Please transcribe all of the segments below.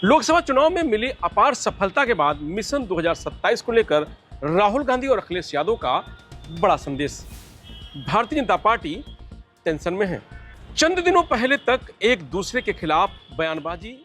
लोकसभा चुनाव में मिली अपार सफलता के बाद मिशन 2027 को लेकर राहुल गांधी और अखिलेश यादव का बड़ा संदेश। भारतीय जनता पार्टी टेंशन में है। चंद दिनों पहले तक एक दूसरे के खिलाफ बयानबाजी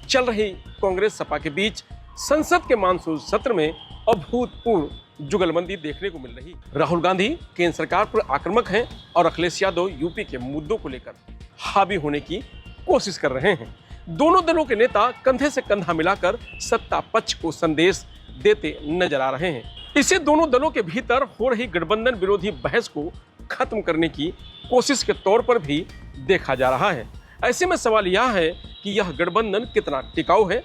चल रही कांग्रेस सपा के बीच संसद के मानसून सत्र में अभूतपूर्व जुगलबंदी देखने को मिल रही। राहुल गांधी केंद्र सरकार पर आक्रामक हैं और अखिलेश यादव यूपी के मुद्दों को लेकर हावी होने की कोशिश कर रहे हैं। दोनों दलों के नेता कंधे से कंधा मिलाकर सत्ता पक्ष को संदेश देते नजर आ रहे हैं। इसे दोनों दलों के भीतर हो रही गठबंधन विरोधी बहस को खत्म करने की कोशिश के तौर पर भी देखा जा रहा है। ऐसे में सवाल यह है कि यह गठबंधन कितना टिकाऊ है,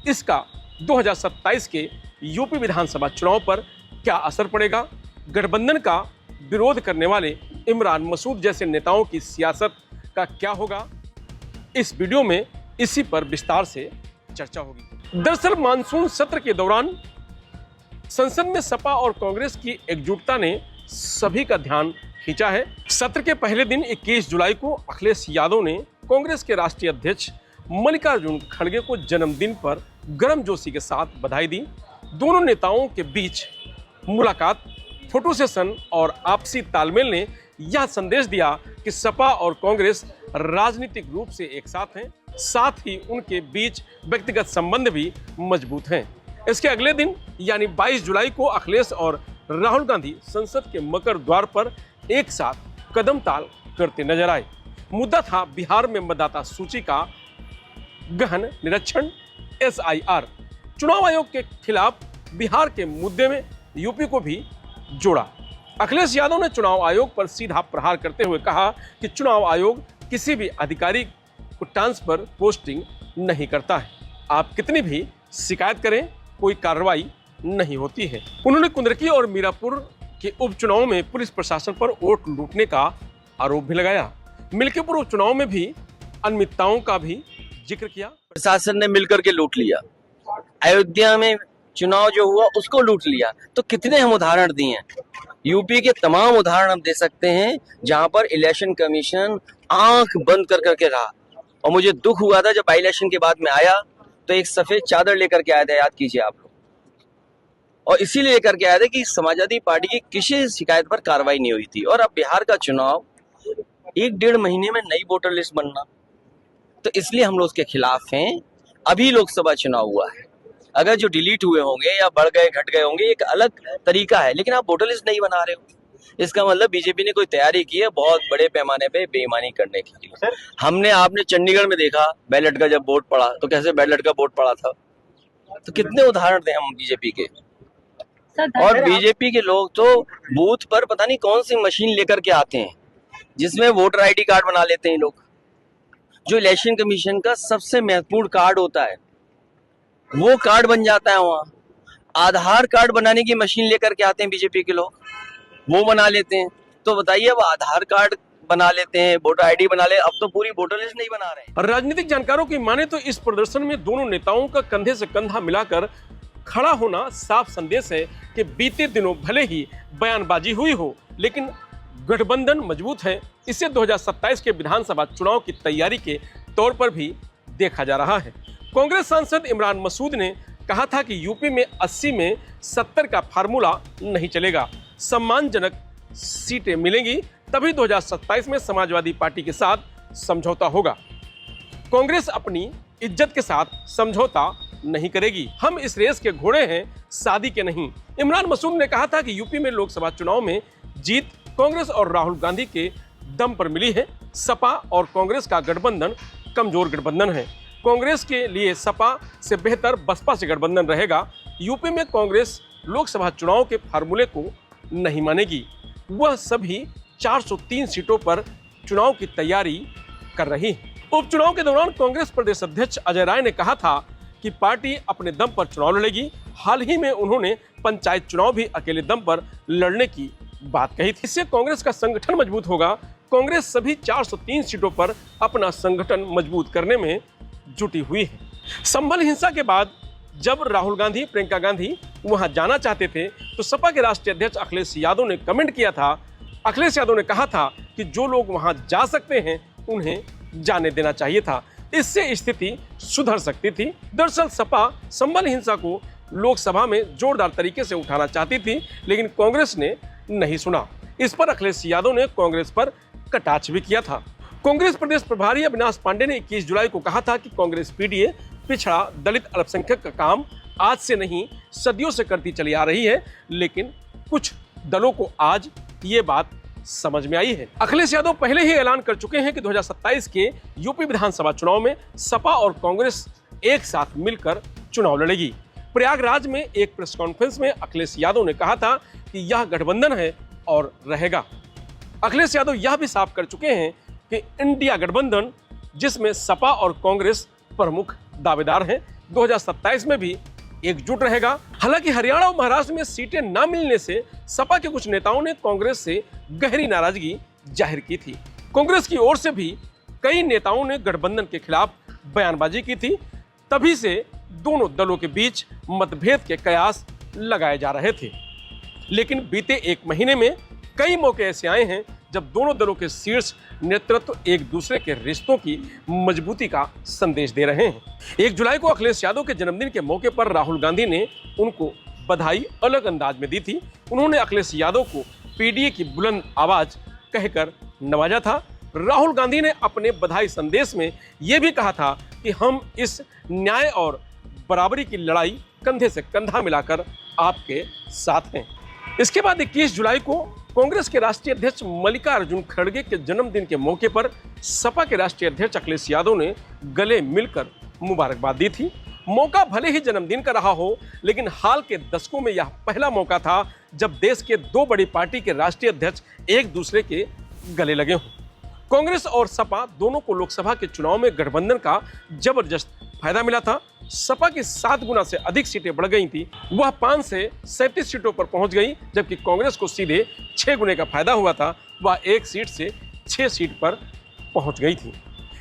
इसका 2027 के यूपी विधानसभा चुनाव पर क्या असर पड़ेगा, गठबंधन का विरोध करने वाले इमरान मसूद जैसे नेताओं की सियासत का क्या होगा। इस वीडियो में इसी पर विस्तार से चर्चा होगी। दरअसल मानसून सत्र के दौरान संसद में सपा और कांग्रेस की एकजुटता ने सभी का ध्यान खींचा है। सत्र के पहले दिन 21 जुलाई को अखिलेश यादव ने कांग्रेस के राष्ट्रीय अध्यक्ष मल्लिकार्जुन खड़गे को जन्मदिन पर गर्मजोशी के साथ बधाई दी। दोनों नेताओं के बीच मुलाकात, फोटो सेशन और आपसी तालमेल ने यह संदेश दिया कि सपा और कांग्रेस राजनीतिक रूप से एक साथ हैं, साथ ही उनके बीच व्यक्तिगत संबंध भी मजबूत हैं। इसके अगले दिन यानी 22 जुलाई को अखिलेश और राहुल गांधी संसद के मकर द्वार पर एक साथ कदम ताल करते नजर आए। मुद्दा था बिहार में मतदाता सूची का गहन निरीक्षण, SIR। चुनाव आयोग के खिलाफ बिहार के मुद्दे में यूपी को भी जोड़ा। अखिलेश यादव ने चुनाव आयोग पर सीधा प्रहार करते हुए कहा कि चुनाव आयोग किसी भी अधिकारी को ट्रांसफर पोस्टिंग नहीं करता है। आप कितनी भी शिकायत करें, कोई कार्रवाई नहीं होती है। उन्होंने कुंदरकी और मीरापुर के उपचुनाव में पुलिस प्रशासन पर वोट लूटने का आरोप भी लगाया। मिल्कीपुर उपचुनाव में भी अनियमितताओं का भी जिक्र किया। प्रशासन ने मिलकर के लूट लिया, अयोध्या में चुनाव जो हुआ उसको लूट लिया। तो कितने हम उदाहरण दिए हैं, यूपी के तमाम उदाहरण हम दे सकते हैं जहां पर इलेक्शन कमीशन आंख बंद कर करके रहा। और मुझे दुख हुआ था जब बाई इलेक्शन के बाद में आया तो एक सफेद चादर लेकर के आया था, याद कीजिए आप लोग, और इसीलिए लेकर के आया था कि समाजवादी पार्टी की किसी शिकायत पर कार्रवाई नहीं हुई थी। और अब बिहार का चुनाव 1-1.5 महीने में नई वोटर लिस्ट बनना, तो इसलिए हम लोग उसके खिलाफ हैं। अभी लोकसभा चुनाव हुआ है, अगर जो डिलीट हुए होंगे या बढ़ गए घट गए होंगे एक अलग तरीका है, लेकिन आप वोटर लिस्ट नहीं बना रहे हो, इसका मतलब बीजेपी ने कोई तैयारी की है बहुत बड़े पैमाने पे बेईमानी करने के लिए। हमने आपने चंडीगढ़ में देखा बैलेट का जब वोट पड़ा तो कैसे बैलेट का वोट पड़ा था। तो कितने उदाहरण थे हम बीजेपी के। और बीजेपी के लोग तो बूथ पर पता नहीं कौन सी मशीन लेकर के आते हैं जिसमें वोटर ID कार्ड बना लेते हैं लोग। जो इलेक्शन कमीशन का सबसे महत्वपूर्ण कार्ड होता है वो कार्ड बन जाता है वहाँ। आधार कार्ड बनाने की मशीन लेकर के आते हैं बीजेपी के लोग, वो बना लेते हैं। तो बताइए, अब आधार कार्ड बना लेते हैं, वोटर ID बना ले, अब तो पूरी वोटर लिस्ट नहीं बना रहे हैं। राजनीतिक जानकारों की माने तो इस प्रदर्शन में दोनों नेताओं का कंधे से कंधा मिलाकर खड़ा होना साफ संदेश है कि बीते दिनों भले ही बयानबाजी हुई हो, लेकिन गठबंधन मजबूत है। इसे 2027 के विधानसभा चुनाव की तैयारी के तौर पर भी देखा जा रहा है। कांग्रेस सांसद इमरान मसूद ने कहा था कि यूपी में 80 में 70 का फार्मूला नहीं चलेगा, सम्मानजनक सीटें मिलेंगी तभी 2027 में समाजवादी पार्टी के साथ समझौता होगा। कांग्रेस अपनी इज्जत के साथ समझौता नहीं करेगी। हम इस रेस के घोड़े हैं, शादी के नहीं। इमरान मसूद ने कहा था कि यूपी में लोकसभा चुनाव में जीत कांग्रेस और राहुल गांधी के दम पर मिली है। सपा और कांग्रेस का गठबंधन कमजोर गठबंधन है। कांग्रेस के लिए सपा से बेहतर बसपा से गठबंधन रहेगा। यूपी में कांग्रेस लोकसभा चुनाव के फार्मूले को नहीं मानेगी। वह सभी 403 सीटों पर चुनाव की तैयारी कर रही है। उपचुनाव के दौरान कांग्रेस प्रदेश अध्यक्ष अजय राय ने कहा था कि पार्टी अपने दम पर चुनाव लड़ेगी। हाल ही में उन्होंने पंचायत चुनाव भी अकेले दम पर लड़ने की बात कही थी। इससे कांग्रेस का संगठन मजबूत होगा। कांग्रेस सभी 403 सीटों पर अपना संगठन मजबूत करने में जुटी हुई है। संभल हिंसा के बाद जब राहुल गांधी, प्रियंका गांधी वहां जाना चाहते थे तो सपा के राष्ट्रीय अध्यक्ष अखिलेश यादव ने कमेंट किया था। अखिलेश यादव ने कहा था कि जो लोग वहां जा सकते हैं उन्हें जाने देना चाहिए था। इससे स्थिति सुधर सकती थी। दरअसल सपा संबल हिंसा को लोकसभा में जोरदार तरीके से उठाना चाहती थी, लेकिन कांग्रेस ने नहीं सुना। इस पर अखिलेश यादव ने कांग्रेस पर कटाक्ष भी किया था। कांग्रेस प्रदेश प्रभारी अविनाश पांडे ने 21 जुलाई को कहा था कि कांग्रेस पीडीए पिछड़ा दलित अल्पसंख्यक का काम आज से नहीं सदियों से करती चली आ रही है, लेकिन कुछ दलों को आज ये बात समझ में आई है। अखिलेश यादव पहले ही ऐलान कर चुके हैं कि 2027 के यूपी विधानसभा चुनाव में सपा और कांग्रेस एक साथ मिलकर चुनाव लड़ेगी। प्रयागराज में एक प्रेस कॉन्फ्रेंस में अखिलेश यादव ने कहा था कि यह गठबंधन है और रहेगा। अखिलेश यादव यह भी साफ कर चुके हैं कि इंडिया गठबंधन, जिसमें सपा और कांग्रेस प्रमुख दावेदार हैं, 2027 में भी एकजुट रहेगा। हालांकि हरियाणा और महाराष्ट्र में सीटें न मिलने से सपा के कुछ नेताओं ने कांग्रेस से गहरी नाराजगी जाहिर की थी। कांग्रेस की ओर से भी कई नेताओं ने गठबंधन के खिलाफ बयानबाजी की थी। तभी से दोनों दलों के बीच मतभेद के कयास लगाए जा रहे थे। लेकिन बीते एक महीने में कई मौके ऐसे आए हैं जब दोनों दलों के शीर्ष नेतृत्व एक दूसरे के रिश्तों की मजबूती का संदेश दे रहे हैं। 1 जुलाई को अखिलेश यादव के जन्मदिन के मौके पर राहुल गांधी ने उनको बधाई अलग अंदाज में दी थी। उन्होंने अखिलेश यादव को पीडीए की बुलंद आवाज कहकर नवाजा था। राहुल गांधी ने अपने बधाई संदेश में यह भी कहा था कि हम इस न्याय और बराबरी की लड़ाई कंधे से कंधा मिलाकर आपके साथ हैं। इसके बाद 21 जुलाई को कांग्रेस के राष्ट्रीय अध्यक्ष मल्लिकार्जुन खड़गे के जन्मदिन के मौके पर सपा के राष्ट्रीय अध्यक्ष अखिलेश यादव ने गले मिलकर मुबारकबाद दी थी। मौका भले ही जन्मदिन का रहा हो, लेकिन हाल के दशकों में यह पहला मौका था जब देश के दो बड़ी पार्टी के राष्ट्रीय अध्यक्ष एक दूसरे के गले लगे हों। कांग्रेस और सपा दोनों को लोकसभा के चुनाव में गठबंधन का जबरदस्त फायदा मिला था। सपा की 7 गुना से अधिक सीटें बढ़ गई थी, वह 5 से 37 सीटों पर पहुंच गई, जबकि कांग्रेस को सीधे 6 गुने का फायदा हुआ था, वह 1 सीट से 6 सीट पर पहुंच गई थी।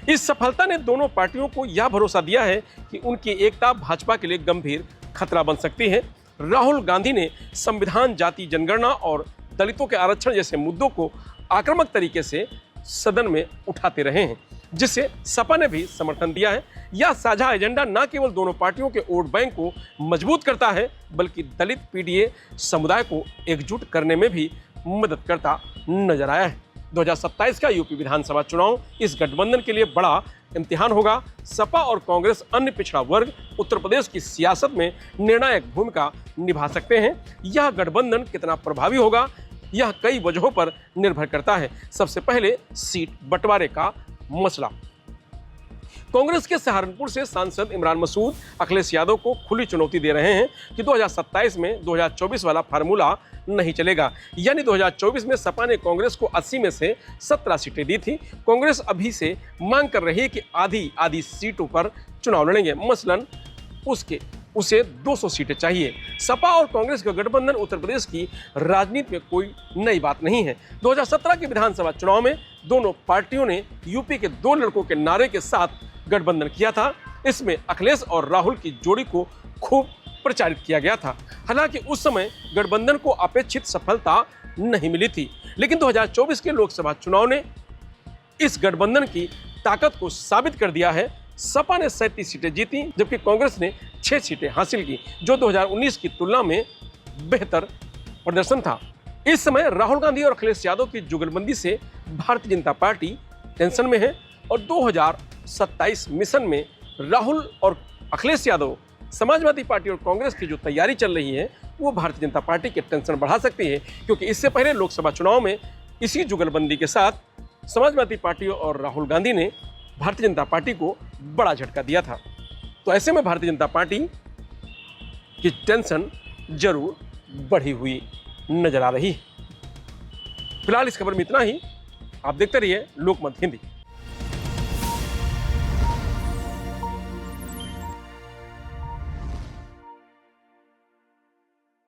इस सफलता ने दोनों पार्टियों को यह भरोसा दिया है कि उनकी एकता भाजपा के लिए गंभीर खतरा बन सकती है। राहुल गांधी ने संविधान, जाति जनगणना और दलितों के आरक्षण जैसे मुद्दों को आक्रामक तरीके से सदन में उठाते रहे हैं, जिसे सपा ने भी समर्थन दिया है। यह साझा एजेंडा न केवल दोनों पार्टियों के वोट बैंक को मजबूत करता है, बल्कि दलित पीडीए समुदाय को एकजुट करने में भी मदद करता नजर आया है। 2027 का यूपी विधानसभा चुनाव इस गठबंधन के लिए बड़ा इम्तिहान होगा। सपा और कांग्रेस अन्य पिछड़ा वर्ग उत्तर प्रदेश की सियासत में निर्णायक भूमिका निभा सकते हैं। यह गठबंधन कितना प्रभावी होगा, यह कई वजहों पर निर्भर करता है। सबसे पहले सीट बंटवारे का मसला। कांग्रेस के सहारनपुर से सांसद इमरान मसूद अखिलेश यादव को खुली चुनौती दे रहे हैं कि 2027 में 2024 वाला फार्मूला नहीं चलेगा। यानी 2024 में सपा ने कांग्रेस को 80 में से 17 सीटें दी थी। कांग्रेस अभी से मांग कर रही है कि आधी सीटों पर चुनाव लड़ेंगे, मसलन उसे 200 सीटें चाहिए। सपा और कांग्रेस का गठबंधन उत्तर प्रदेश की राजनीति में कोई नई बात नहीं है। 2017 के विधानसभा चुनाव में दोनों पार्टियों ने यूपी के 2 लड़कों के नारे के साथ गठबंधन किया था। इसमें अखिलेश और राहुल की जोड़ी को खूब प्रचारित किया गया था। हालांकि उस समय गठबंधन को अपेक्षित सफलता नहीं मिली थी, लेकिन 2024 के लोकसभा चुनाव ने इस गठबंधन की ताकत को साबित कर दिया है। सपा ने 37 सीटें जीती, जबकि कांग्रेस ने 6 सीटें हासिल की, जो 2019 की तुलना में बेहतर प्रदर्शन था। इस समय राहुल गांधी और अखिलेश यादव की जुगलबंदी से भारतीय जनता पार्टी टेंशन में है और 2027 मिशन में राहुल और अखिलेश यादव, समाजवादी पार्टी और कांग्रेस की जो तैयारी चल रही है, वो भारतीय जनता पार्टी के टेंशन बढ़ा सकती है, क्योंकि इससे पहले लोकसभा चुनाव में इसी जुगलबंदी के साथ समाजवादी पार्टी और राहुल गांधी ने भारतीय जनता पार्टी को बड़ा झटका दिया था। तो ऐसे में भारतीय जनता पार्टी की टेंशन जरूर बढ़ी हुई नजर आ रही है। फिलहाल इस खबर में इतना ही। आप देखते रहिए लोकमत हिंदी।